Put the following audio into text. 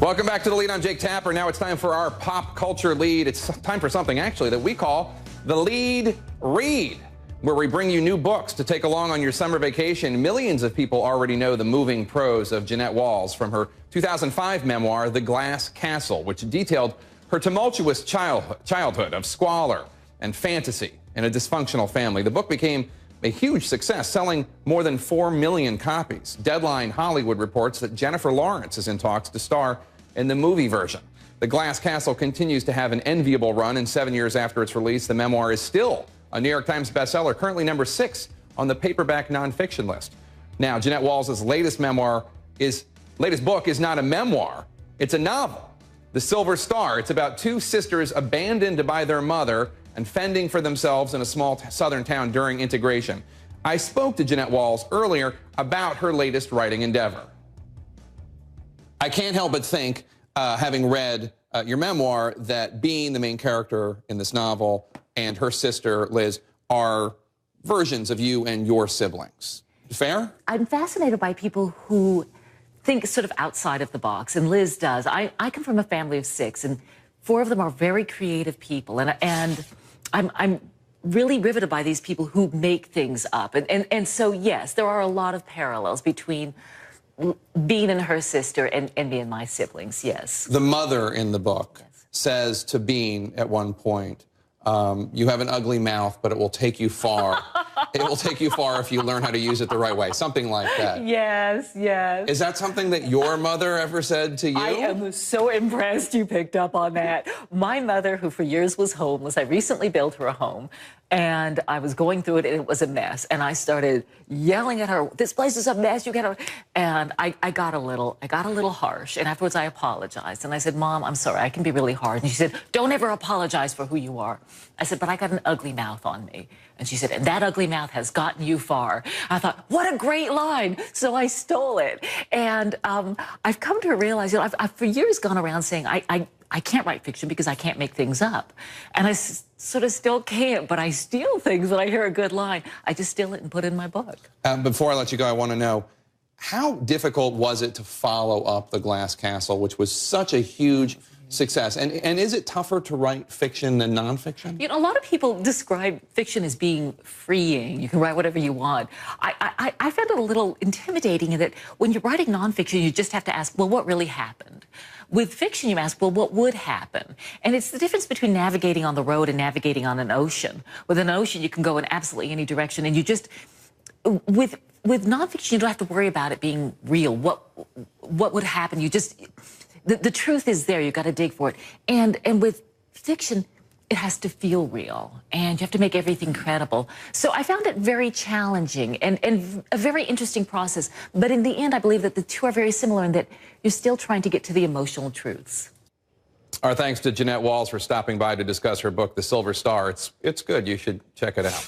Welcome back to The Lead. I'm Jake Tapper. Now it's time for our pop culture lead. It's time for something, actually, that we call The Lead Read, where we bring you new books to take along on your summer vacation. Millions of people already know the moving prose of Jeannette Walls from her 2005 memoir, The Glass Castle, which detailed her tumultuous childhood of squalor and fantasy in a dysfunctional family. The book became a huge success, selling more than 4 million copies. Deadline Hollywood reports that Jennifer Lawrence is in talks to star in the movie version. The Glass Castle continues to have an enviable run, and 7 years after its release, the memoir is still a New York Times bestseller, currently number 6 on the paperback nonfiction list. Now, Jeannette Walls' latest book is not a memoir, it's a novel, The Silver Star. It's about two sisters abandoned by their mother and fending for themselves in a small southern town during integration. I spoke to Jeannette Walls earlier about her latest writing endeavor. I can't help but think, having read your memoir, that being the main character in this novel and her sister, Liz, are versions of you and your siblings. Fair? I'm fascinated by people who think sort of outside of the box, and Liz does. I come from a family of 6, and 4 of them are very creative people, and I'm really riveted by these people who make things up. And so, yes, there are a lot of parallels between Bean and her sister and me and my siblings, yes. The mother in the book says to Bean at one point, you have an ugly mouth, but it will take you far. It will take you far if you learn how to use it the right way. Something like that. Yes, yes. Is that something that your mother ever said to you? I am so impressed you picked up on that. My mother, who for years was homeless, I recently built her a home, and I was going through it, and it was a mess. And I started yelling at her, "This place is a mess, you gotta..." And I got a little harsh. And afterwards, I apologized. And I said, "Mom, I'm sorry, I can be really hard." And she said, "Don't ever apologize for who you are." I said, "But I got an ugly mouth on me." And she said, "And that ugly mouth has gotten you far." I thought, what a great line. So I stole it. And I've come to realize, you know, I've for years gone around saying, I can't write fiction because I can't make things up. And I sort of still can't, but I steal things when I hear a good line. I just steal it and put it in my book. Before I let you go, I want to know, how difficult was it to follow up The Glass Castle, which was such a huge success? And is it tougher to write fiction than nonfiction? You know, a lot of people describe fiction as being freeing. You can write whatever you want. I found it a little intimidating in that when you're writing nonfiction, you just have to ask, well, what really happened? With fiction, you ask, well, what would happen? And it's the difference between navigating on the road and navigating on an ocean. With an ocean, you can go in absolutely any direction, and you just, with nonfiction, you don't have to worry about it being real. What would happen? You just, the truth is there. You've got to dig for it. And with fiction, it has to feel real, and you have to make everything credible. So I found it very challenging and a very interesting process. But in the end, I believe that the two are very similar in that you're still trying to get to the emotional truths. Our thanks to Jeannette Walls for stopping by to discuss her book, The Silver Star. It's good. You should check it out.